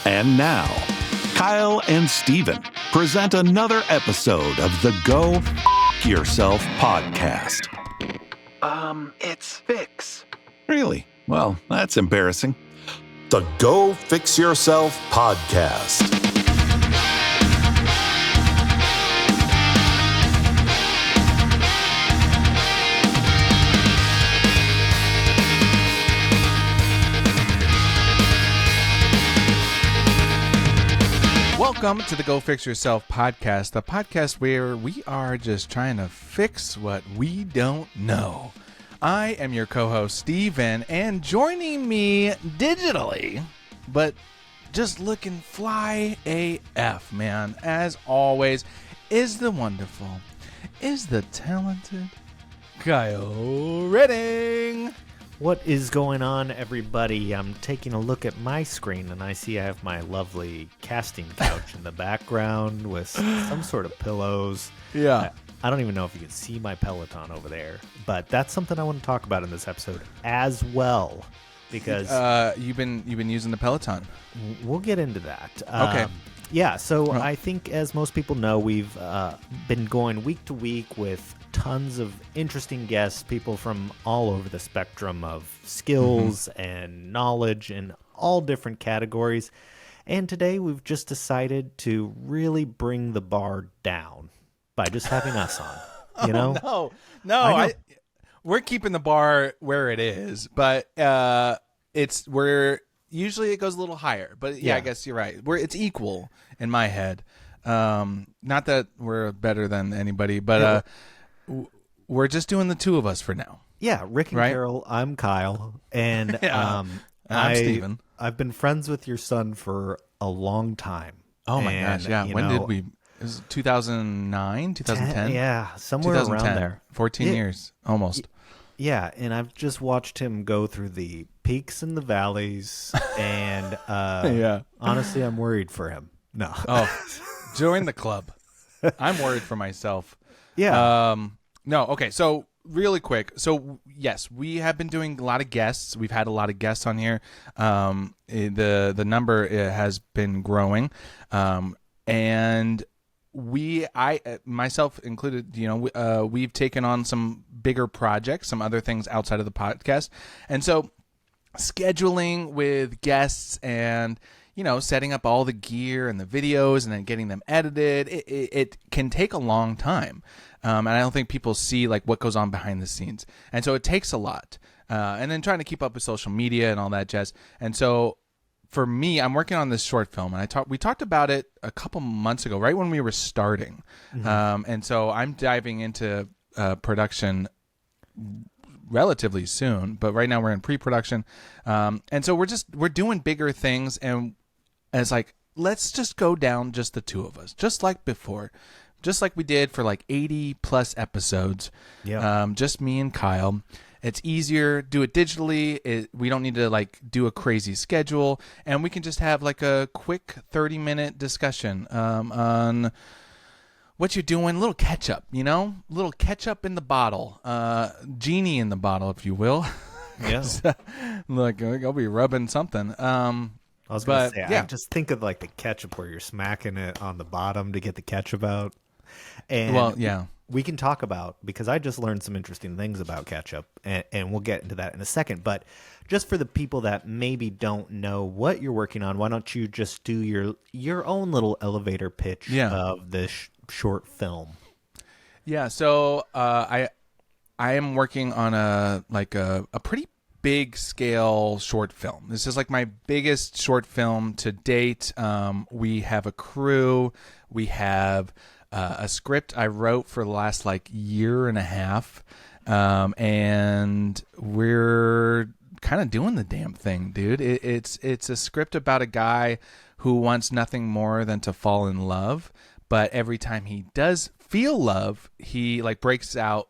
And now, Kyle and Steven present another episode of the Go F Yourself podcast. It's Fix. Really? Well, that's embarrassing. The Go Fix Yourself podcast. Welcome to the Go Fix Yourself podcast, the podcast where we are just trying to fix what we don't know. I am your co-host, Steven, and joining me digitally, but just looking fly AF, man, as always, is the wonderful, is the talented Kyle Redding. What is going on, everybody? I'm taking a look at my screen, and I see I have my lovely casting couch in the background with some sort of pillows. Yeah. I don't even know if you can see my Peloton over there, but that's something I want to talk about in this episode as well, because you've been using the Peloton. We'll get into that. Okay. Yeah, so I think, as most people know, we've been going week to week with tons of interesting guests, people from all over the spectrum of skills and knowledge in all different categories. And today we've just decided to really bring the bar down by just having us on. You know? No. We're keeping the bar where it is, but usually it goes a little higher. But yeah, I guess you're right. It's equal in my head. Not that we're better than anybody, but we're just doing the two of us for now. Yeah, Rick and Carol. I'm Kyle, and I'm Steven. I've been friends with your son for a long time. Oh my gosh! Yeah, when did we? It was 2009, 2010. Yeah, somewhere around there. 14 years, almost. Yeah, and I've just watched him go through the peaks and the valleys, and honestly, I'm worried for him. No. Oh, join the club. I'm worried for myself. Yeah. No. Okay. So really quick. So yes, we have been doing a lot of guests. We've had a lot of guests on here. The number has been growing, and I myself included, we've taken on some bigger projects, some other things outside of the podcast. And so scheduling with guests and, setting up all the gear and the videos and then getting them edited, it can take a long time. And I don't think people see like what goes on behind the scenes. And so it takes a lot. And then trying to keep up with social media and all that jazz. And so for me, I'm working on this short film, and we talked about it a couple months ago, right when we were starting. And so I'm diving into production relatively soon, but right now we're in pre-production. And so we're doing bigger things, and it's like, let's just go down just the two of us, just like before, just like we did for like 80 plus episodes. Yeah. Just me and Kyle. It's easier, do it digitally. We don't need to like do a crazy schedule, and we can just have like a quick 30-minute discussion on what you're doing. A little catch up, a little ketchup in the bottle, genie in the bottle, if you will. Yeah. Look, I'll be rubbing something. I was going to say, I just think of like the ketchup where you're smacking it on the bottom to get the ketchup out. And we can talk about, because I just learned some interesting things about ketchup, and we'll get into that in a second. But just for the people that maybe don't know what you're working on, why don't you just do your own little elevator pitch of this short film? Yeah, so I am working on a pretty big scale short film. This is like my biggest short film to date. We have a crew. We have a script I wrote for the last year and a half, and we're kind of doing the damn thing, dude. It's a script about a guy who wants nothing more than to fall in love, but every time he does feel love, he breaks out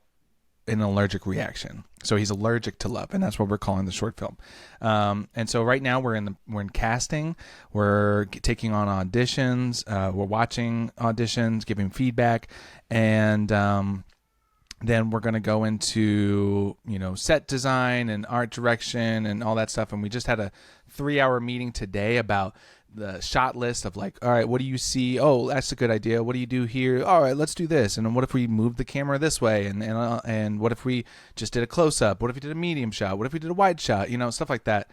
an allergic reaction. So he's allergic to love, and that's what we're calling the short film. And so right now we're in casting. We're taking on auditions. We're watching auditions, giving feedback, and then we're going to go into set design and art direction and all that stuff. And we just had a 3-hour meeting today about the shot list of like, all right, what do you see? Oh, that's a good idea. What do you do here? All right, let's do this. And then what if we moved the camera this way? And what if we just did a close up? What if we did a medium shot? What if we did a wide shot? Stuff like that.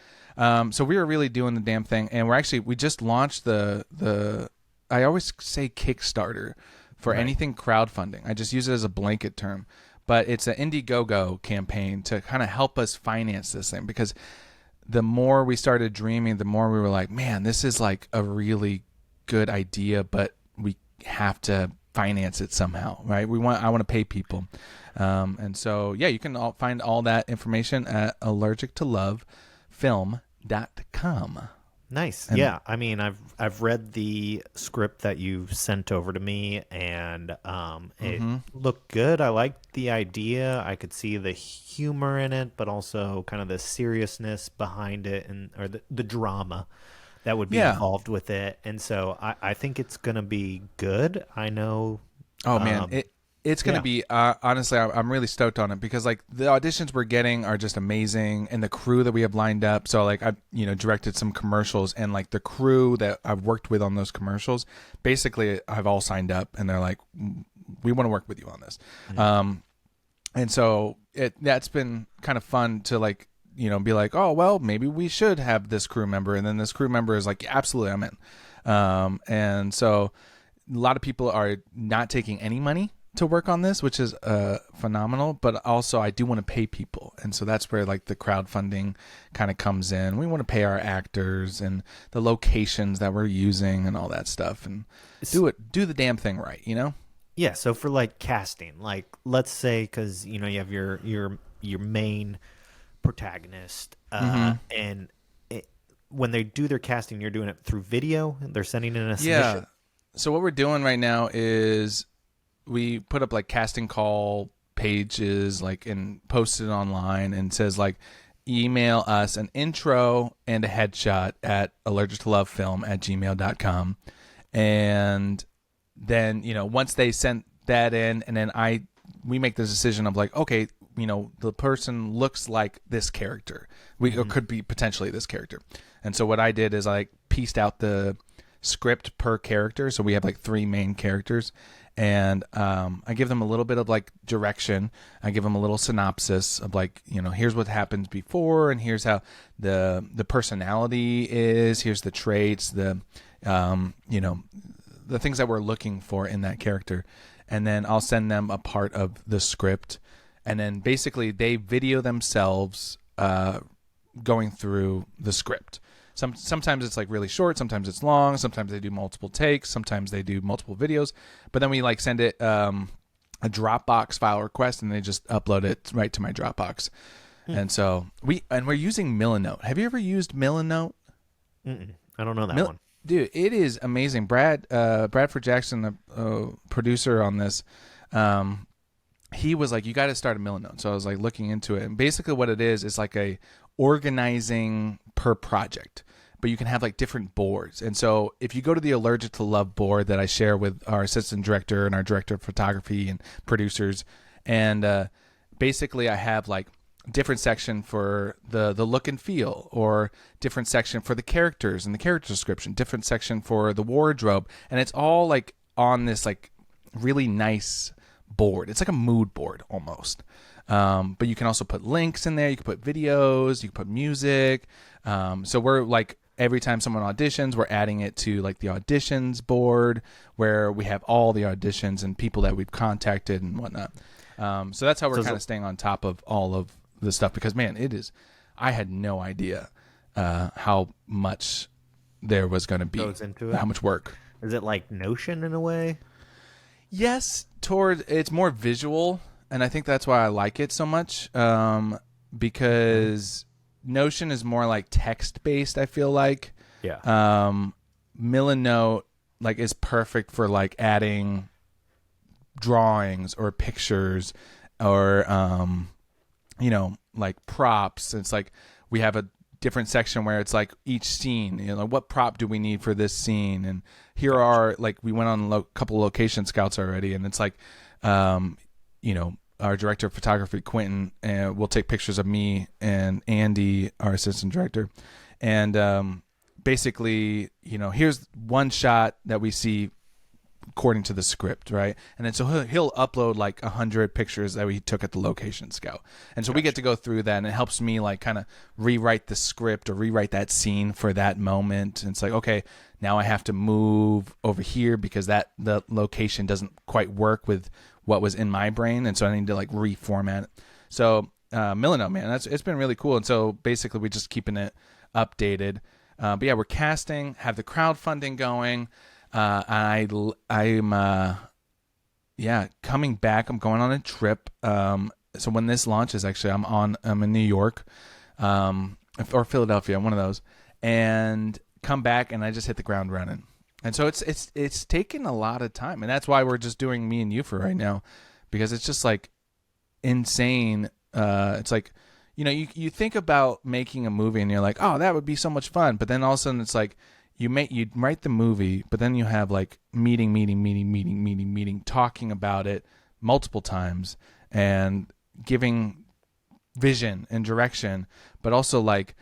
So we were really doing the damn thing, and we just launched the I always say Kickstarter for anything crowdfunding. I just use it as a blanket term, but it's an Indiegogo campaign to kind of help us finance this thing, because the more we started dreaming, the more we were like, man, this is like a really good idea, but we have to finance it somehow, right? I want to pay people. And so, yeah, you can find all that information at allergictolovefilm.com. Nice. Yeah. I mean, I've read the script that you sent over to me, and it looked good. I liked the idea. I could see the humor in it, but also kind of the seriousness behind it, or the drama that would be involved with it. And so I think it's going to be good. I know. Oh, man. It's going to be, honestly, I'm really stoked on it, because like the auditions we're getting are just amazing, and the crew that we have lined up. So like I've, directed some commercials, and like the crew that I've worked with on those commercials, basically I've all signed up, and they're like, we want to work with you on this. Mm-hmm. And so that's been kind of fun to like, be like, oh, well, maybe we should have this crew member. And then this crew member is like, yeah, absolutely, I'm in. And so a lot of people are not taking any money to work on this, which is phenomenal, but also I do want to pay people, and so that's where like the crowdfunding kind of comes in. We want to pay our actors and the locations that we're using and all that stuff, and do the damn thing right, Yeah. So for like casting, like let's say, because you have your main protagonist, and when they do their casting, you're doing it through video. They're sending in a submission. Yeah. So what we're doing right now is we put up like casting call pages, like, and post it online, and says like, email us an intro and a headshot at allergictolovefilm@gmail.com. And then, once they send that in, and then we make the decision of like, okay, the person looks like this character. Or could be potentially this character. And so what I did is I pieced out the script per character. So we have like 3 main characters. And I give them a little bit of like direction. I give them a little synopsis of like, here's what happens before, and here's how the personality is. Here's the traits, the things that we're looking for in that character. And then I'll send them a part of the script, and then basically they video themselves going through the script. Sometimes it's like really short, sometimes it's long, sometimes they do multiple takes, sometimes they do multiple videos, but then we like send it a Dropbox file request, and they just upload it right to my Dropbox. And so we're using Milanote. Have you ever used Milanote? I don't know that one. Dude, it is amazing. Bradford Jackson, the producer on this, he was like, you got to start a Milanote. So I was like looking into it, and basically what it is like a organizing per project, but you can have like different boards. And so if you go to the Allergic to Love board that I share with our assistant director and our director of photography and producers, and basically I have like different section for the look and feel, or different section for the characters and the character description, different section for the wardrobe, and it's all like on this like really nice board. It's like a mood board almost. But you can also put links in there. You can put videos. You can put music. So we're like, every time someone auditions, we're adding it to like the auditions board, where we have all the auditions and people that we've contacted and whatnot. So that's how we're kind of staying on top of all of the stuff, because man, I had no idea how much there was going to be, how much work. Is it like Notion in a way? Yes, it's more visual. And I think that's why I like it so much, because Notion is more like text-based, I feel like. Yeah. Milanote like is perfect for like adding drawings or pictures, or like props. It's like we have a different section where it's like each scene, what prop do we need for this scene? And here are like, we went on a couple location scouts already, and it's like, our director of photography, Quentin, will take pictures of me and Andy, our assistant director. And basically, here's one shot that we see according to the script, right? And then so he'll upload like 100 pictures that we took at the location scout. And so we get to go through that, and it helps me like kind of rewrite the script or rewrite that scene for that moment. And it's like, okay, now I have to move over here because the location doesn't quite work with what was in my brain, and so I need to like reformat it. So Milano, man, it's been really cool. And so basically we're just keeping it updated. But yeah, we're casting, have the crowdfunding going. I'm coming back. I'm going on a trip. So when this launches, actually, I'm in New York, or Philadelphia, one of those, and come back, and I just hit the ground running. And so it's taken a lot of time, and that's why we're just doing me and you for right now, because it's just like insane. It's like, you think about making a movie, and you're like, oh, that would be so much fun, but then all of a sudden it's like, you write the movie, but then you have like meeting, talking about it multiple times and giving vision and direction, but also like,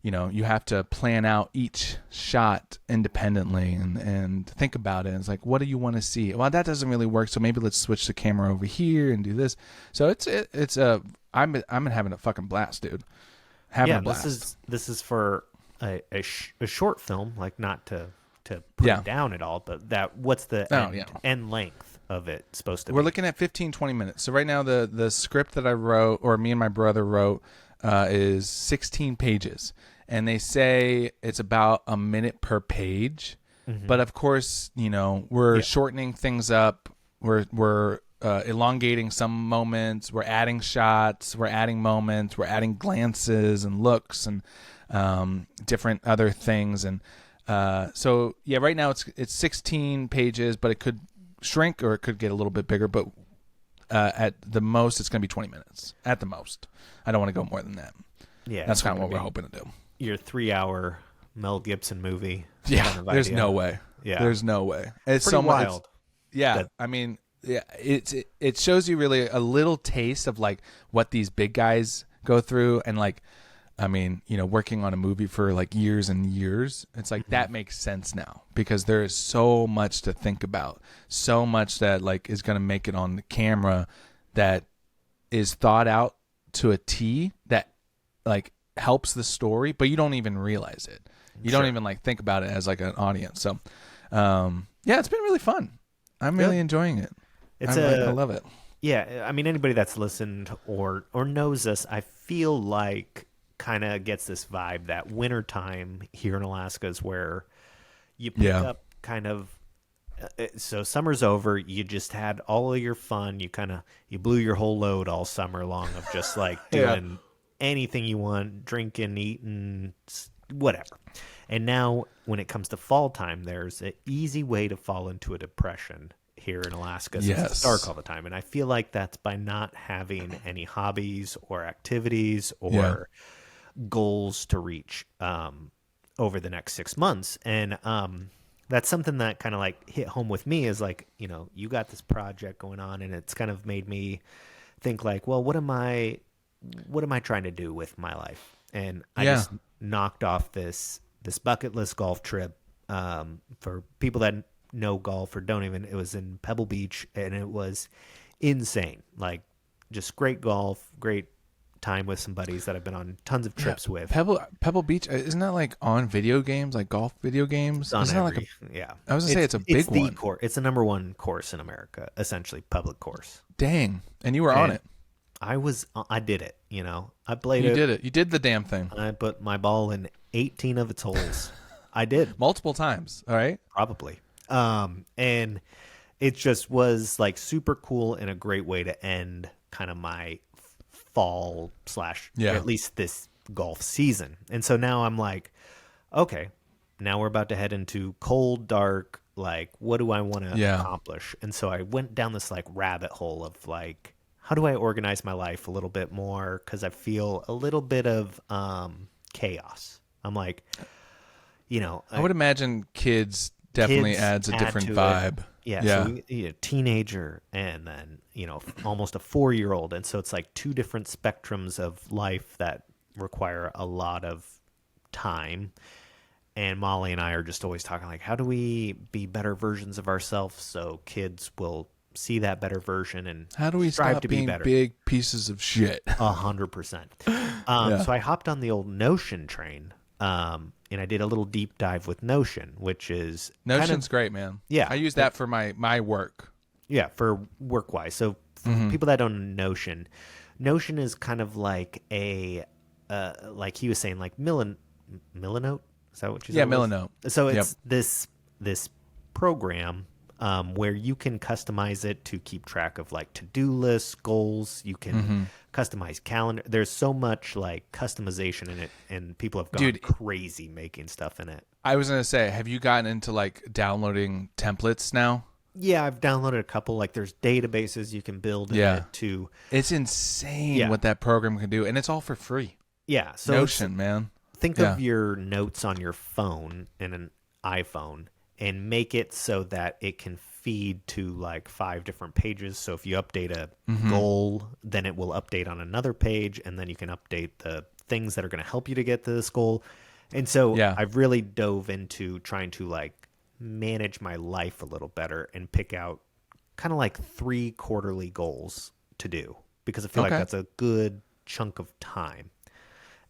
you have to plan out each shot independently and think about it. It's like, what do you want to see? Well, that doesn't really work, so maybe let's switch the camera over here and do this. So I'm having a fucking blast, dude. Having a blast. This is for a short film, like not to put it down at all, but what's the end length of it supposed to be? We're looking at 15-20 minutes. So right now the script that I wrote, or me and my brother wrote, is 16 pages, and they say it's about a minute per page. Mm-hmm. But of course, we're shortening things up. We're elongating some moments. We're adding shots. We're adding moments. We're adding glances and looks and different other things. And so yeah, right now it's 16 pages, but it could shrink or it could get a little bit bigger. But at the most, it's going to be 20 minutes at the most. I don't want to go more than that. Yeah, that's kind of what we're hoping to do. Your 3-hour Mel Gibson movie. Yeah, kind of there's idea. no way. Yeah, there's no way. It's pretty wild. I mean, yeah, it shows you really a little taste of like what these big guys go through, and like, I mean, working on a movie for like years and years, it's like that makes sense now, because there is so much to think about, so much that like is going to make it on the camera that is thought out to a T, that like helps the story, but you don't even realize it. You don't even like think about it as like an audience. So, yeah, it's been really fun. I'm really enjoying it. I love it. Yeah, I mean, anybody that's listened or knows us, I feel like kind of gets this vibe that wintertime here in Alaska is where you pick up kind of. So summer's over. You just had all of your fun. You blew your whole load all summer long of just like doing anything you want, drinking, eating, whatever. And now when it comes to fall time, there's an easy way to fall into a depression here in Alaska since it's dark all the time. And I feel like that's by not having any hobbies or activities or goals to reach over the next 6 months. And that's something that kind of like hit home with me, is like, you got this project going on, and it's kind of made me think like, well, what am I trying to do with my life? And I just knocked off this bucket list golf trip. For people that know golf or don't even, it was in Pebble Beach, and it was insane. Like, just great golf, great time with some buddies that I've been on tons of trips with. Pebble Beach, isn't that like on video games, like golf video games? It's I was gonna say it's a big one. It's the number one course in America, essentially public course. Dang, and you were on it. I did it. I played it. You did it. You did the damn thing. I put my ball in 18 of its holes. I did multiple times. All right, probably. And it just was like super cool and a great way to end kind of my fall / at least this golf season. And so now I'm like, okay, now we're about to head into cold, dark, like, what do I want to accomplish? And so I went down this like rabbit hole of like, how do I organize my life a little bit more? Because I feel a little bit of chaos. I'm like, I would imagine kids definitely adds a different vibe. So teenager, and then almost a 4-year-old, and so it's like two different spectrums of life that require a lot of time. And Molly and I are just always talking like, how do we be better versions of ourselves so kids will see that better version and how do we strive stop to be being better? Big pieces of shit. 100%. So I hopped on the old Notion train, and I did a little deep dive with Notion, which is Notion's great, man. Yeah, I use that for my work. Yeah, for work wise. So for people that don't know Notion, Notion is kind of like a like he was saying, like Milanote. Is that what you said? Yeah, Milanote. So it's this program where you can customize it to keep track of like to-do lists, goals. You can customize calendar. There's so much like customization in it, and people have gone crazy making stuff in it. I was gonna say, have you gotten into like downloading templates now? Yeah, I've downloaded a couple. Like there's databases you can build in it too. It's insane what that program can do, and it's all for free. Yeah, so Notion, man. Think of your notes on your phone in an iPhone and make it so that it can feed to like 5 different pages. So if you update a goal, then it will update on another page, and then you can update the things that are going to help you to get to this goal. And so I've really dove into trying to like manage my life a little better and pick out kind of like 3 quarterly goals to do, because I feel like that's a good chunk of time.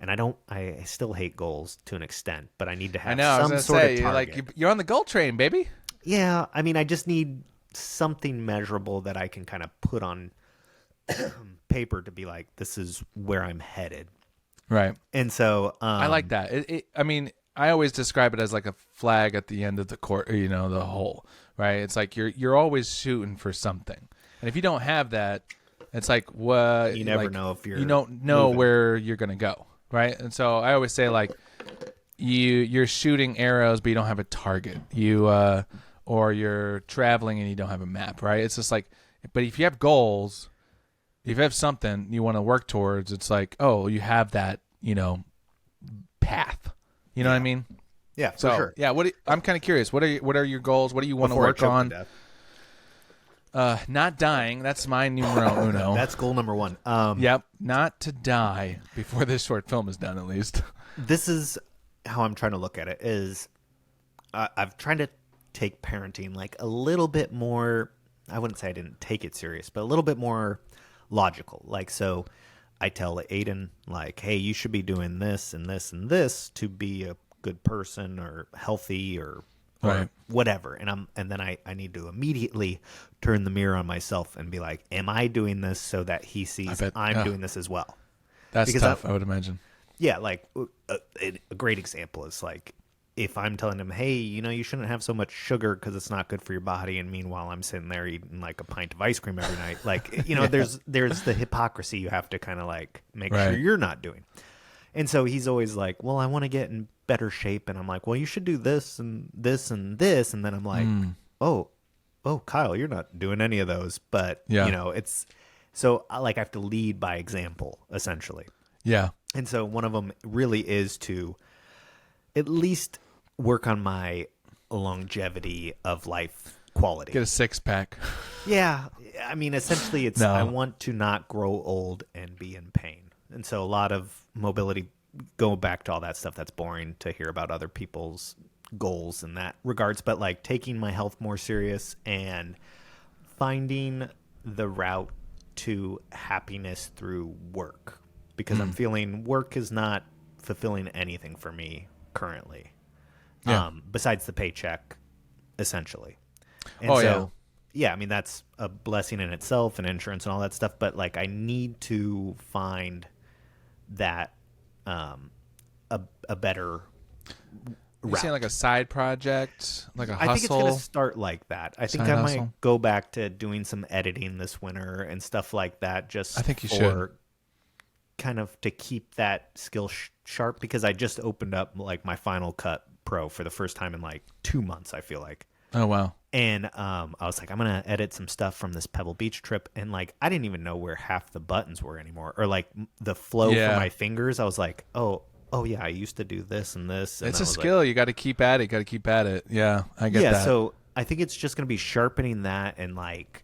And I still hate goals to an extent, but I need to have some sort of target. You're on the goal train, baby. Yeah, I mean, I just need something measurable that I can kind of put on paper to be like, this is where I'm headed. Right. And so I like that. I mean, I always describe it as like a flag at the end of the court, the hole, right? It's like you're always shooting for something. And if you don't have that, it's like, what? You never know if you don't know where you're going to go. Right. And so I always say, like, you're shooting arrows, but you don't have a target. Or you're traveling and you don't have a map. Right. It's just like, but if you have goals, if you have something you want to work towards, it's like, oh, you have that, path. You know what I mean? Yeah, for sure. Yeah. I'm kind of curious. What are your goals? What do you want to work on? Not dying. That's my numero uno. That's goal number 1. Yep. Not to die before this short film is done, at least. This is how I'm trying to look at it. Is I've tried to take parenting like a little bit more. I wouldn't say I didn't take it serious, but a little bit more logical. Like, so I tell Aiden, like, hey, you should be doing this and this and this to be a good person or healthy or whatever. And then I need to immediately turn the mirror on myself and be like, am I doing this so that he sees I'm doing this as well? That's tough, I would imagine. Yeah, like a great example is like, if I'm telling him, hey, you shouldn't have so much sugar because it's not good for your body, and meanwhile I'm sitting there eating like a pint of ice cream every night, like, there's the hypocrisy you have to kind of like make sure you're not doing. And so he's always like, well, I want to get in better shape, and I'm like, well, you should do this and this and this, and then I'm like, oh, Kyle, you're not doing any of those, but it's so I have to lead by example, essentially. Yeah. And so one of them really is to at least work on my longevity of life quality. Get a 6-pack. Yeah. I mean, essentially it's I want to not grow old and be in pain. And so a lot of mobility, go back to all that stuff that's boring to hear about other people's goals in that regards, but like taking my health more serious and finding the route to happiness through work, because I'm feeling work is not fulfilling anything for me currently, besides the paycheck, essentially. And yeah, I mean, that's a blessing in itself, and insurance and all that stuff, but like I need to find that a better You're saying like a side project, like a hustle? I think it's going to start like that. I think I might go back to doing some editing this winter and stuff like that, just I think you should. Kind of to keep that skill sharp, because I just opened up like my Final Cut Pro for the first time in like 2 months, I feel like. Oh, wow. And I was like, I'm going to edit some stuff from this Pebble Beach trip. And like, I didn't even know where half the buttons were anymore, or like the flow for my fingers. I was like, oh yeah, I used to do this and this. And it's a skill. Like, you got to keep at it. Yeah, I get that. Yeah, so I think it's just going to be sharpening that and like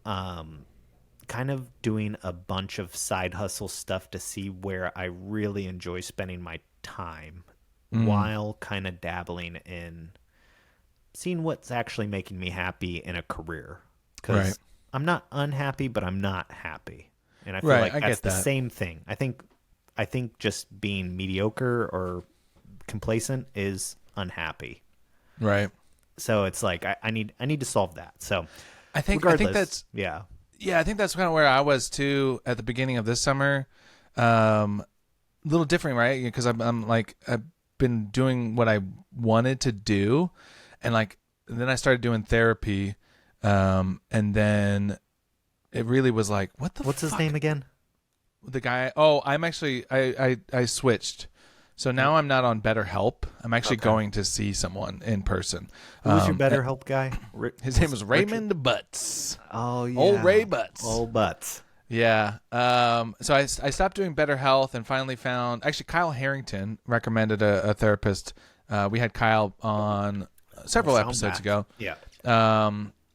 kind of doing a bunch of side hustle stuff to see where I really enjoy spending my time while kind of dabbling in seeing what's actually making me happy in a career. Because I'm not unhappy, but I'm not happy. And I feel like that's the same thing. I think just being mediocre or complacent is unhappy. Right. So it's like I need to solve that. So I think that's yeah. I think that's kind of where I was too at the beginning of this summer. A little different, right? Because I'm like I've been doing what I wanted to do, and then I started doing therapy, and then it really was like, what's his name again? The guy. Oh, I'm actually I switched. So now I'm not on BetterHelp. I'm actually going to see someone in person. Who's your BetterHelp guy? His name was Raymond Butts. Oh, yeah. Old Ray Butts. Old Butts. Yeah. So I stopped doing BetterHealth and finally found... Actually, Kyle Harrington recommended a therapist. We had Kyle on several episodes ago. Yeah.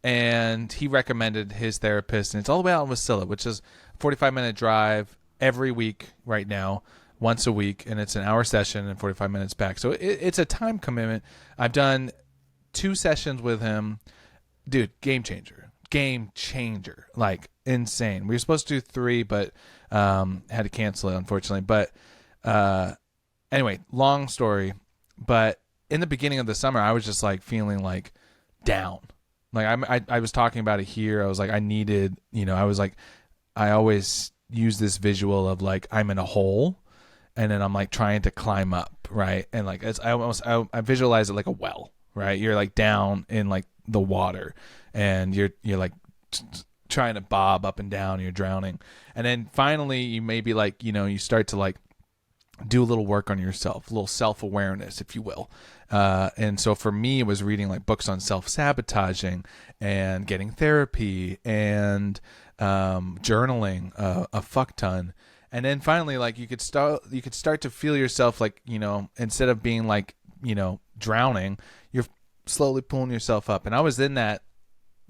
And he recommended his therapist. And it's all the way out in Wasilla, which is a 45-minute drive every week right now. Once a week, and it's an hour session and 45 minutes back. So it's a time commitment. I've done 2 sessions with him. Dude, game changer. Like, insane. We were supposed to do 3, but had to cancel it, unfortunately. But anyway, long story. But in the beginning of the summer, I was just, like, feeling, like, down. Like, I was talking about it here. I was like, I needed, I was like, I always use this visual of, like, I'm in a hole. And then I'm like trying to climb up, right? And like I visualize it like a well, right? You're like down in like the water, and you're like trying to bob up and down. And you're drowning, and then finally you maybe like you start to like do a little work on yourself, a little self-awareness, if you will. And so for me, it was reading like books on self-sabotaging and getting therapy and journaling a fuck ton. And then finally, like you could start to feel yourself like, instead of being like, drowning, you're slowly pulling yourself up. And I was in that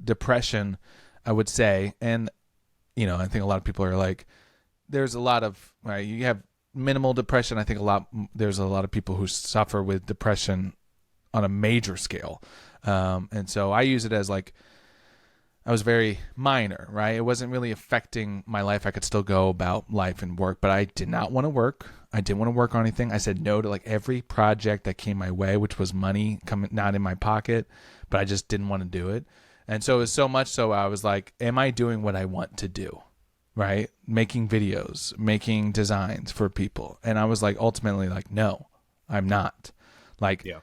depression, I would say. And, I think a lot of people are like, there's a lot of, right, you have minimal depression. I think there's a lot of people who suffer with depression on a major scale. And so I use it as like, I was very minor, right? It wasn't really affecting my life. I could still go about life and work, but I did not want to work. I didn't want to work on anything. I said no to like every project that came my way, which was money coming not in my pocket, but I just didn't want to do it. And so it was so much so I was like, am I doing what I want to do? Right? Making videos, making designs for people. And I was like, ultimately like, no, I'm not. Like, yeah.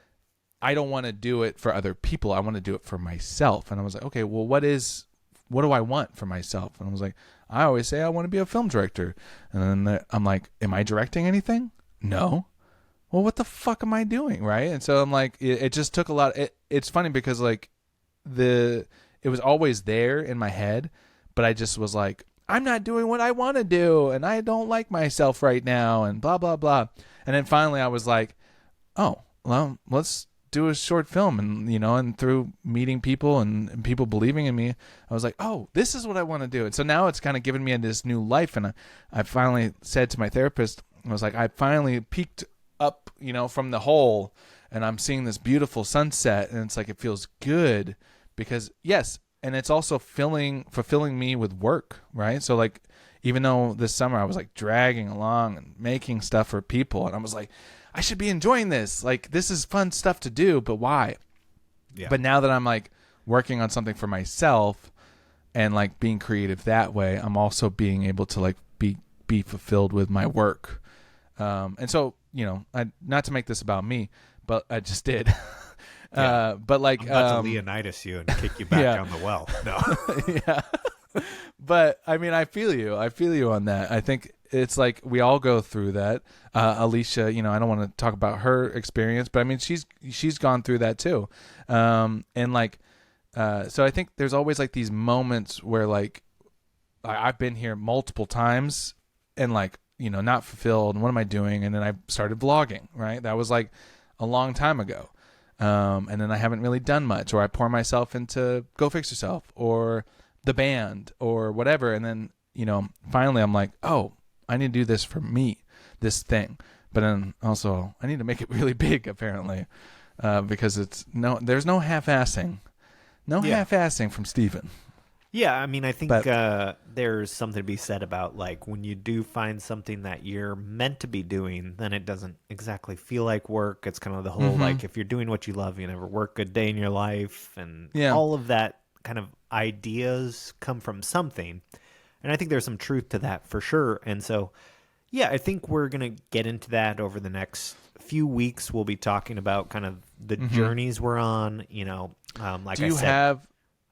I don't want to do it for other people. I want to do it for myself. And I was like, okay, well, what do I want for myself? And I was like, I always say I want to be a film director. And then I'm like, am I directing anything? No. Well, what the fuck am I doing? Right. And so I'm like, it just took a lot. It's funny because like it was always there in my head, but I just was like, I'm not doing what I want to do. And I don't like myself right now and blah, blah, blah. And then finally I was like, oh, well, let's do a short film. And and through meeting people and people believing in me, I was like, oh, this is what I want to do. And so now it's kind of given me this new life. And I finally said to my therapist, I was like, I finally peeked up from the hole, and I'm seeing this beautiful sunset, and it's like it feels good because yes, and it's also fulfilling me with work, right? So like even though this summer I was like dragging along and making stuff for people, and I was like, I should be enjoying this. Like, this is fun stuff to do, but why? Yeah. But now that I'm like working on something for myself and like being creative that way, I'm also being able to like be fulfilled with my work. And so, not to make this about me, but I just did. Yeah. But like, I'm about to Leonidas you and kick you back down the well. No. Yeah. But I mean, I feel you on that. I think it's like we all go through that. Alicia, I don't want to talk about her experience, but I mean, she's gone through that too. And like, so I think there's always like these moments where like I've been here multiple times and like, not fulfilled. And what am I doing? And then I started vlogging, right? That was like a long time ago. And then I haven't really done much, or I pour myself into Go Fix Yourself or the band or whatever. And then, finally I'm like, oh, I need to do this for me, this thing. but then also I need to make it really big apparently, because there's no half-assing, half-assing from Steven. Yeah, I mean, I think there's something to be said about like when you do find something that you're meant to be doing, then it doesn't exactly feel like work. It's kind of the whole like if you're doing what you love, you never work a day in your life, and all of that kind of ideas come from something. And I think there's some truth to that for sure. And so, yeah, I think we're going to get into that over the next few weeks. We'll be talking about kind of the journeys we're on, like do you have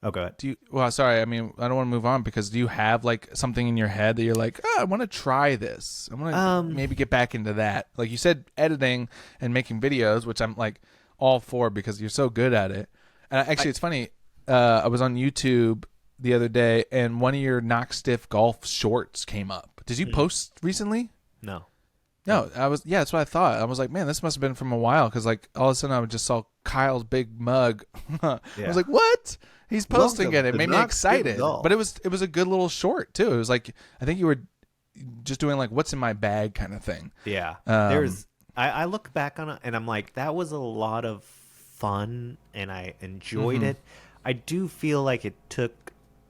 Oh, go ahead. Well, sorry. I mean, I don't want to move on because do you have like something in your head that you're like, I want to try this. I want to maybe get back into that. Like you said, editing and making videos, which I'm like all for because you're so good at it. And actually, it's funny. I was on YouTube the other day and one of your Knock Stiff golf shorts came up. Did you post recently? No. No, that's what I thought. I was like, man, this must have been from a while because like all of a sudden I just saw Kyle's big mug. I was like, what? He's posting it. It made me excited. But it was a good little short too. It was like I think you were just doing like what's in my bag kind of thing. Yeah. I look back on it and I'm like, that was a lot of fun and I enjoyed it. I do feel like it took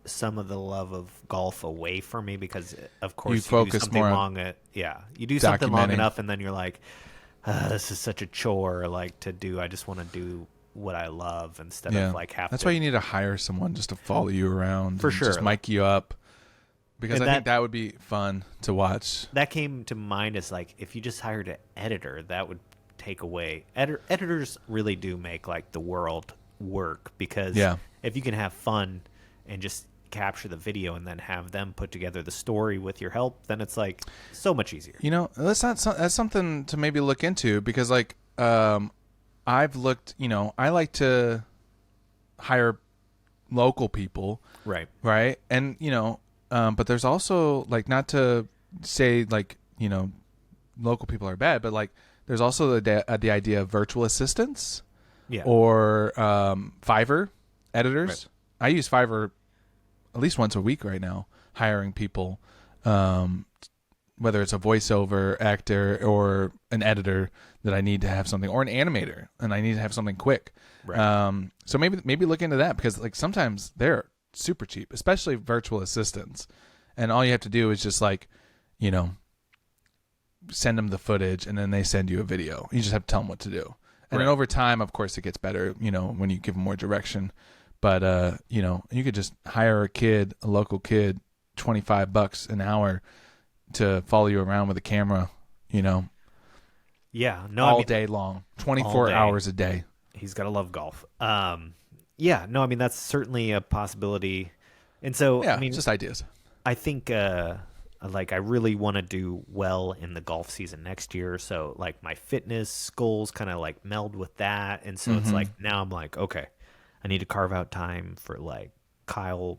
some of the love of golf away from me because of course you do something you do something long enough and then you're like, this is such a chore like to do. I just want to do what I love instead of like That's why you need to hire someone just to follow you around for sure, just mic you up because I think that would be fun to watch. That came to mind as like if you just hired an editor, that would take away. Editors really do make like the world work because if you can have fun and just capture the video and then have them put together the story with your help, then it's like so much easier. That's something to maybe look into because like I've looked, I like to hire local people. Right. And, but there's also like, not to say like, local people are bad, but like there's also the idea of virtual assistants or Fiverr editors. Right. I use Fiverr at least once a week right now, hiring people, whether it's a voiceover actor or an editor that I need to have something, or an animator and I need to have something quick. Right. So maybe look into that because like sometimes they're super cheap, especially virtual assistants. And all you have to do is just like, send them the footage and then they send you a video. You just have to tell them what to do. And then over time, of course, it gets better, when you give them more direction. But, you could just hire a local kid, $25 an hour to follow you around with a camera, Yeah. No, all day long, 24 hours a day. He's got to love golf. That's certainly a possibility. And so, just ideas. I think, I really want to do well in the golf season next year. So, like, my fitness goals kind of, like, meld with that. And so it's like, now I'm like, okay, I need to carve out time for, like, Kyle,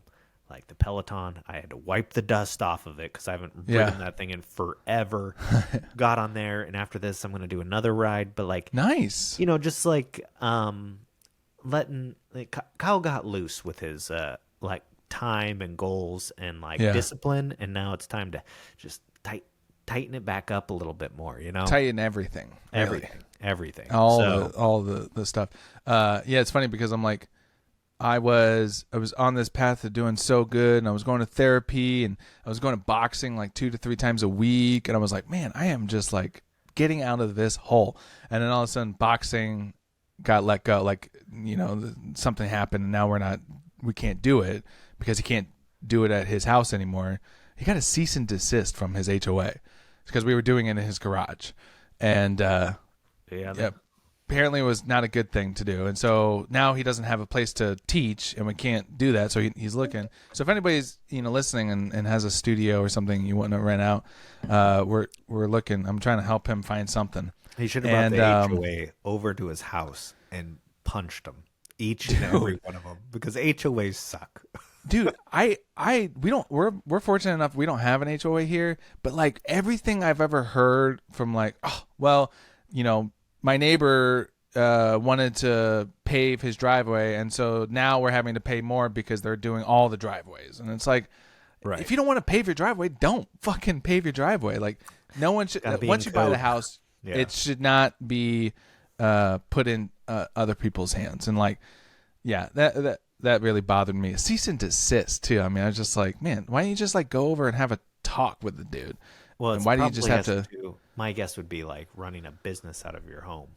like, the Peloton. I had to wipe the dust off of it because I haven't ridden that thing in forever. Got on there, and after this, I'm going to do another ride. But, like, nice. Just, like, letting like, Kyle got loose with his, time and goals and like discipline, and now it's time to just tighten it back up a little bit more, tighten everything all the stuff. It's funny because I'm like I was on this path of doing so good, and I was going to therapy and I was going to boxing like 2 to 3 times a week, and I was like, man, I am just like getting out of this hole. And then all of a sudden boxing got let go, like something happened and now we can't do it because he can't do it at his house anymore. He got a cease and desist from his HOA because we were doing it in his garage. And apparently it was not a good thing to do. And so now he doesn't have a place to teach, and we can't do that. So he's looking. So if anybody's listening and has a studio or something you want to rent out, we're looking. I'm trying to help him find something. He should have brought the HOA over to his house and punched them, each and every one of them, because HOAs suck. Dude, we're fortunate enough we don't have an HOA here, but like everything I've ever heard from like, my neighbor wanted to pave his driveway, and so now we're having to pay more because they're doing all the driveways. And it's like, if you don't want to pave your driveway, don't fucking pave your driveway. Like no one should. Once you buy the house, Yeah. It should not be put in other people's hands. And like, yeah, that really bothered me. Cease and desist too. I mean, I was just like, man, why don't you just like go over and have a talk with the dude? Well, and why do you just have to? My guess would be like running a business out of your home.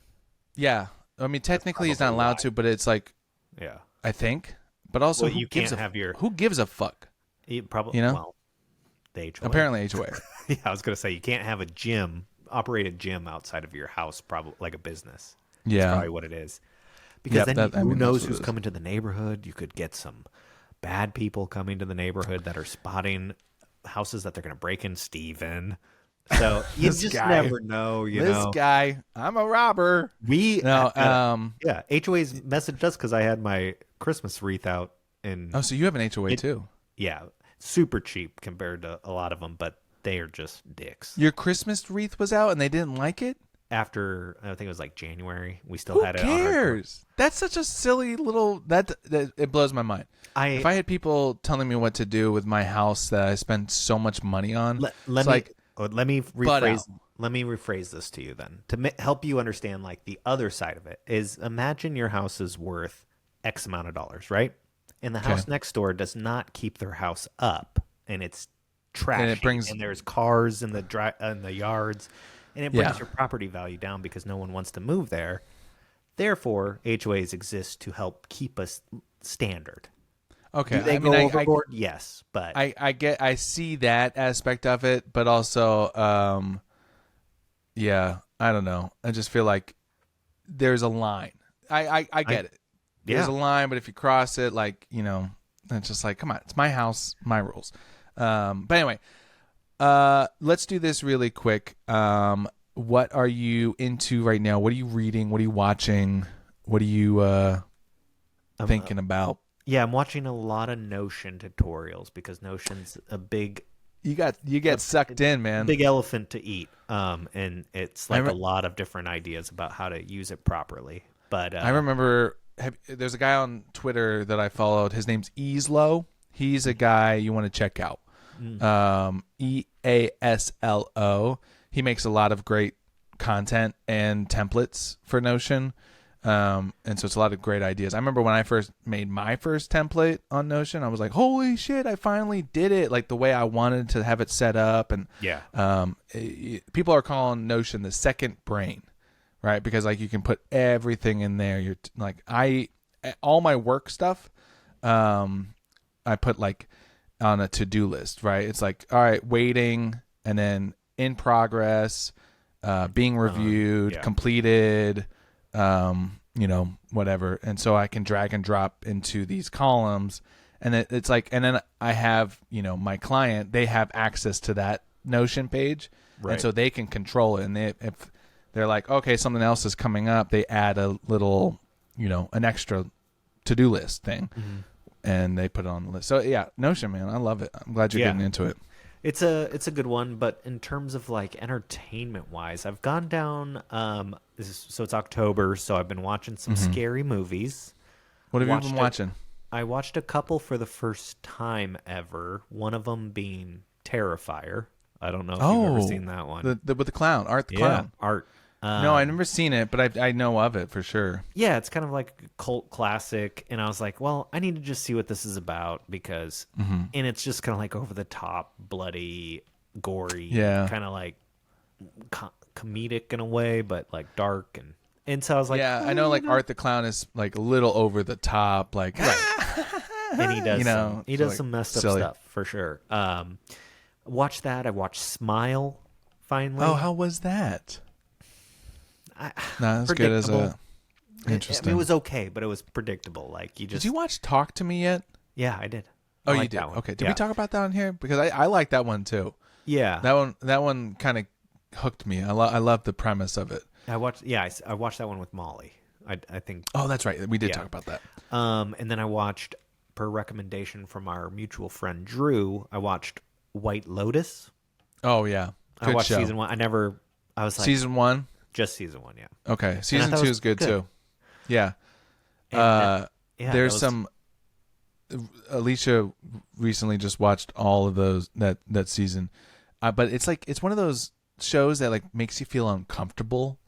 Yeah, I mean, technically he's not allowed to, but it's like, yeah, I think. But also, you can't have who gives a fuck? Probably, well, the HOA. Apparently HOA. Yeah, I was gonna say you can't have operate a gym outside of your house, probably like a business. Yeah, that's probably what it is. Because who knows who's coming to the neighborhood? You could get some bad people coming to the neighborhood that are spotting houses that they're going to break in. Steven. So you just never know. This guy, I'm a robber. HOA's messaged us because I had my Christmas wreath out. So you have an HOA too? Yeah, super cheap compared to a lot of them, but they are just dicks. Your Christmas wreath was out and they didn't like it? After I think it was like January, we still had it. Who cares? That's such a silly little that it blows my mind. If I had people telling me what to do with my house that I spend so much money on, let me rephrase this to you then to help you understand like the other side of it is imagine your house is worth X amount of dollars, right? And the house next door does not keep their house up, and it's trashy, and there's cars in the yards. And it brings your property value down because no one wants to move there. Therefore, HOAs exist to help keep us standard. Okay, do they go overboard? Yes, but I see that aspect of it, but also, yeah, I don't know. I just feel like there's a line. I get it. There's a line, but if you cross it, like it's just like, come on, it's my house, my rules. But anyway. Let's do this really quick. What are you into right now? What are you reading? What are you watching? What are you thinking about? Yeah, I'm watching a lot of Notion tutorials because Notion's a big. You get sucked in, man. Big elephant to eat. And it's like a lot of different ideas about how to use it properly. But I remember there's a guy on Twitter that I followed. His name's Easlo. He's a guy you want to check out. EASLO. He makes a lot of great content and templates for Notion. And so it's a lot of great ideas. I remember when I first made my first template on Notion, I was like, holy shit, I finally did it like the way I wanted to have it set up. And people are calling Notion the second brain, right? Because like you can put everything in there. You're like, all my work stuff, I put like on a to-do list, right? It's like, all right, waiting, and then in progress, being reviewed, completed, whatever. And so I can drag and drop into these columns, and it's like, and then I have, my client, they have access to that Notion page, and so they can control it. And if they're like, okay, something else is coming up, they add a little, an extra to-do list thing. Mm-hmm. And they put it on the list. So yeah, Notion, man, I love it. I'm glad you're getting into it. It's a good one, but in terms of like entertainment wise, I've gone down. So it's October, so I've been watching some scary movies. What have you been watching? I watched a couple for the first time ever. One of them being Terrifier. I don't know if you've ever seen that one. With the clown, Art the clown. Art. No, I've never seen it, but I know of it for sure. Yeah, it's kind of like a cult classic, and I was like, well, I need to just see what this is about because, and it's just kind of like over the top, bloody, gory, kind of like comedic in a way, but like dark, and so I was like, I know like Art the Clown is like a little over the top, like, and he does some messed up stuff for sure. Watch that. I watched Smile finally. Oh, how was that? Not as good as interesting. It was okay, but it was predictable. Like you just. Did you watch Talk to Me yet? Yeah, I did. Oh, you did. Okay. Did we talk about that on here? Because I like that one too. Yeah. That one kind of hooked me. I love the premise of it. I watched that one with Molly. I think. Oh, that's right. We did talk about that. And then I watched, per recommendation from our mutual friend Drew, I watched White Lotus. Oh yeah. Good I watched show. Season 1. I was like season 1. Just season 1, yeah. Okay, season 2 is good too. Yeah. There's some. Alicia recently just watched all of those that season, but it's like it's one of those shows that like makes you feel uncomfortable.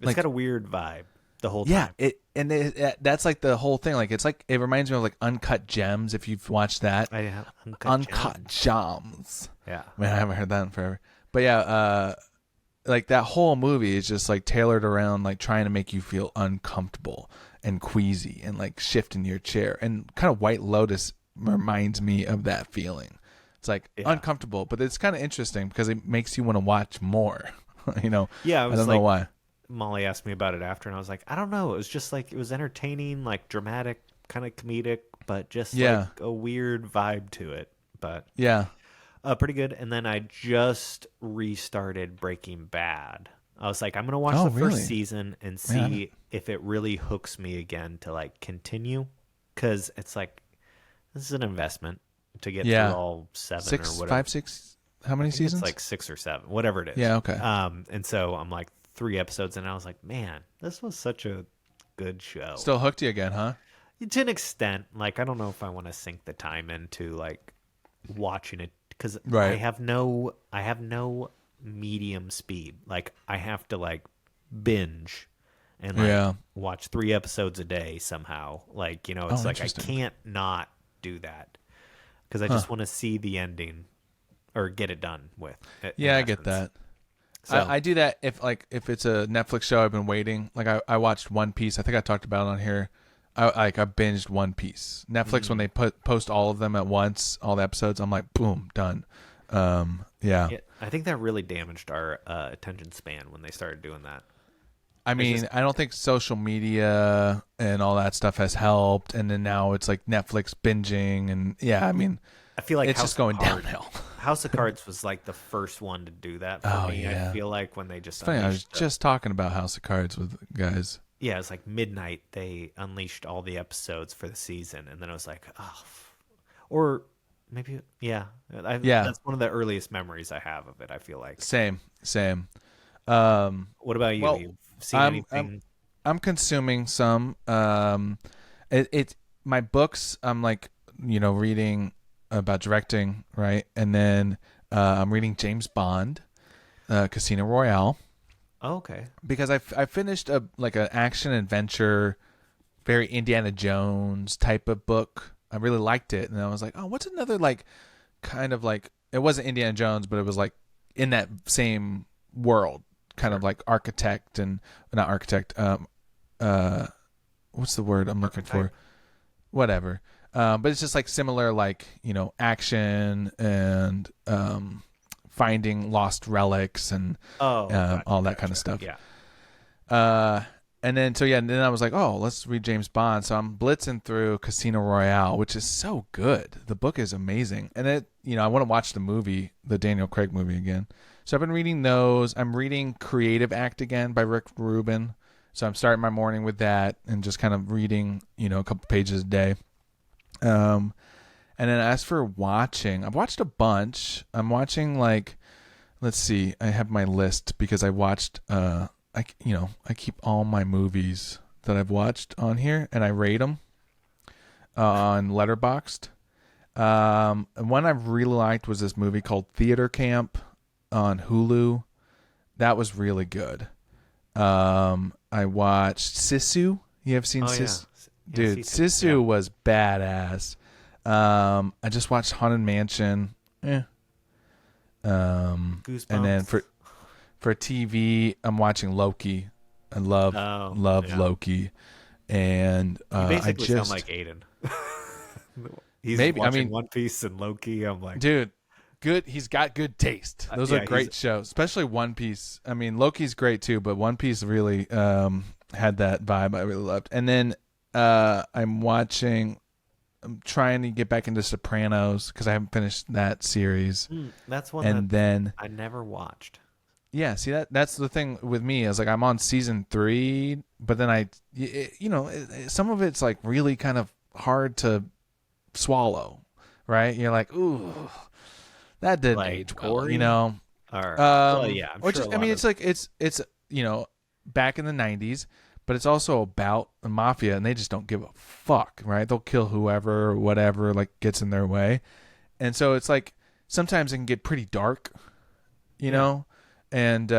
It's got a weird vibe the whole time. Yeah, that's like the whole thing. Like it's like it reminds me of like Uncut Gems if you've watched that. I have Uncut Gems. Yeah, man, I haven't heard that in forever. But yeah, like that whole movie is just like tailored around like trying to make you feel uncomfortable and queasy and like shift in your chair. And kind of White Lotus reminds me of that feeling. It's like uncomfortable, but it's kind of interesting because it makes you want to watch more. You know? Yeah, I don't know why. Molly asked me about it after, and I was like, I don't know. It was just like it was entertaining, like dramatic, kind of comedic, but just like a weird vibe to it. But pretty good. And then I just restarted Breaking Bad. I was like, I'm gonna watch the first season and see if it really hooks me again to like continue, because it's like this is an investment to get through all 7 or whatever. 5, 6. How many seasons? It's like 6 or 7, whatever it is. Yeah. Okay. And so I'm like 3 episodes, and I was like, man, this was such a good show. Still hooked you again, huh? To an extent. Like, I don't know if I want to sink the time into like watching it, because I have no medium speed. Like, I have to like binge and like watch 3 episodes a day somehow. Like, you know, it's like I can't not do that, because I just want to see the ending or get it done with. Yeah, I get that. So. I do that if it's a Netflix show I've been waiting. Like I watched One Piece. I think I talked about it on here. I binged One Piece. Netflix when they post all of them at once, all the episodes, I'm like, boom, done. Yeah. I think that really damaged our attention span when they started doing that. I mean, I don't think social media and all that stuff has helped. And then now it's like Netflix binging, and I mean, I feel like it's just going downhill. House of Cards was like the first one to do that for me. I feel like when they just I was just talking about House of Cards with guys. Yeah, it was like midnight. They unleashed all the episodes for the season, and then I was like, oh, or maybe that's one of the earliest memories I have of it. I feel like same. What about you? Well, You've seen anything? I'm consuming some. My books. I'm like reading about directing, right? And then I'm reading James Bond, Casino Royale. Oh, okay. Because I finished an action adventure, very Indiana Jones type of book. I really liked it, and I was like, oh, what's another kind of it wasn't Indiana Jones, but it was like in that same world, kind of like architect and not architect. What's the word I'm looking for? Whatever. But it's just like similar, action and finding lost relics and all that kind of stuff. Yeah. And then then I was like, oh, let's read James Bond. So I'm blitzing through Casino Royale, which is so good. The book is amazing, and I want to watch the movie, the Daniel Craig movie again. So I've been reading those. I'm reading Creative Act again by Rick Rubin. So I'm starting my morning with that and just kind of reading, a couple pages a day. And then as for watching, I've watched a bunch. I'm watching let's see, I have my list because I watched, I keep all my movies that I've watched on here and I rate them on Letterboxd. And one I really liked was this movie called Theater Camp on Hulu. That was really good. I watched Sisu. You have seen Sisu? Yeah, dude, Sisu was badass. I just watched Haunted Mansion. Goosebumps. And then for TV, I'm watching Loki. I love Loki. And you basically sound like Aiden. He's watching One Piece and Loki. I'm like, dude, good. He's got good taste. Those are great shows, especially One Piece. I mean, Loki's great too, but One Piece really had that vibe I really loved. And then I'm trying to get back into Sopranos because I haven't finished that series. That's one that I never watched. Yeah, see that's the thing with me is I'm on season 3, but then some of it's really kind of hard to swallow, right? You're like, ooh, that didn't age well, Or, I'm sure it's back in the 90s, but it's also about the mafia, and they just don't give a fuck, right? They'll kill whoever or whatever gets in their way, and so it's sometimes it can get pretty dark, you know. And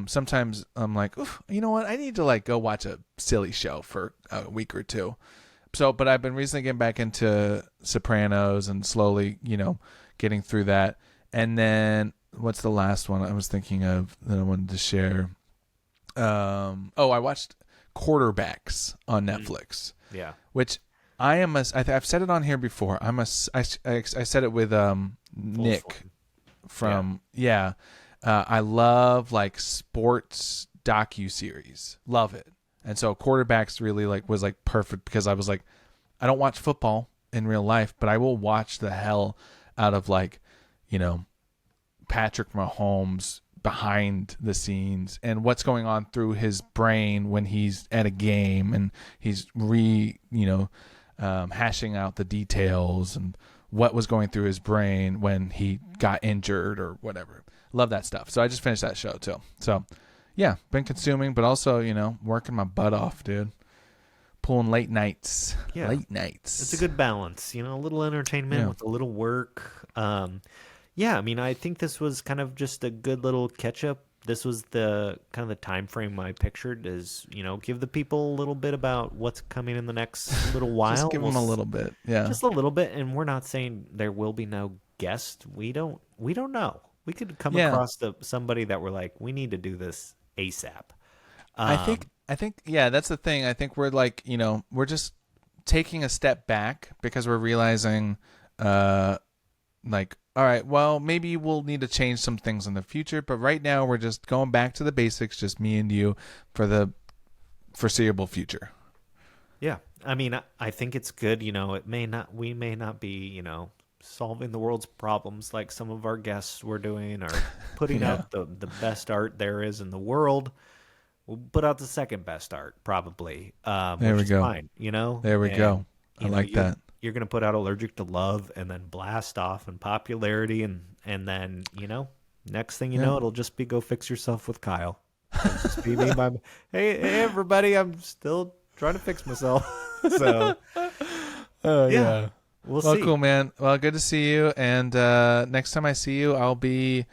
sometimes I'm like, oof, you know what? I need to like go watch a silly show for a week or two. So, but I've been recently getting back into Sopranos and slowly, getting through that. And then what's the last one I was thinking of that I wanted to share? I watched Quarterbacks on Netflix. Yeah. Which I've said it on here before. I said it with Nick from I love like sports docuseries. Love it. And so Quarterbacks really was perfect because I was like, I don't watch football in real life, but I will watch the hell out of Patrick Mahomes behind the scenes and what's going on through his brain when he's at a game and he's hashing out the details and what was going through his brain when he got injured or whatever. Love that stuff. So I just finished that show too. So yeah, been consuming, but also, working my butt off, dude. Pulling late nights. Yeah. Late nights. It's a good balance, a little entertainment with a little work. I think this was kind of just a good little catch up. This was the kind of the time frame I pictured is, give the people a little bit about what's coming in the next little while. Just give them a little bit. Yeah. Just a little bit. And we're not saying there will be no guest. We don't know. We could come across somebody that we're like, we need to do this ASAP. I think, that's the thing. I think we're like, we're just taking a step back because we're realizing, all right, well, maybe we'll need to change some things in the future, but right now we're just going back to the basics, just me and you, for the foreseeable future. Yeah, I think it's good. We may not be, solving the world's problems like some of our guests were doing, or putting out the best art there is in the world. We'll put out the second best art, probably. There we go. Fine, There we go. I like that. You're going to put out Allergic to Love and then blast off in popularity. And then, next thing you know, it'll just be Go Fix Yourself with Kyle. It'll just be me. Hey, everybody, I'm still trying to fix myself. So, yeah. We'll see. Cool, man. Well, good to see you. And next time I see you, I'll be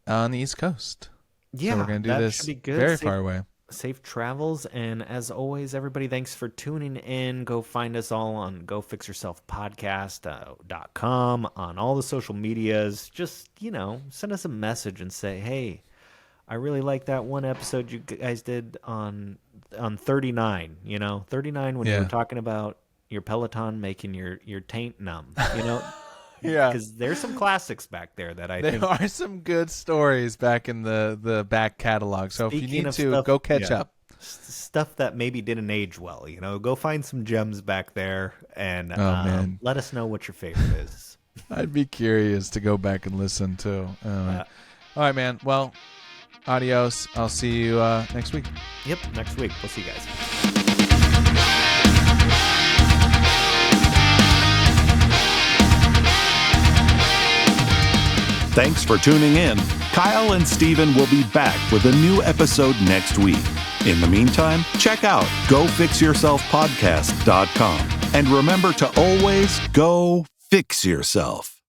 on the East Coast. Yeah, so we're going to do this very far away. Safe travels, and as always, everybody, thanks for tuning in. Go find us all on GoFixYourselfPodcast.com, on all the social medias. Just, send us a message and say, hey, I really like that one episode you guys did on 39, 39 when you were talking about your Peloton making your taint numb, Yeah, because there's some classics back there that I think there are some good stories back in the back catalog. So if you need to, stuff, go catch up. Stuff that maybe didn't age well, go find some gems back there and man. let us know what your favorite is. I'd be curious to go back and listen too. All right, man. Well, adios. I'll see you next week. Yep, next week. We'll see you guys. Thanks for tuning in. Kyle and Steven will be back with a new episode next week. In the meantime, check out GoFixYourselfPodcast.com. And remember to always go fix yourself.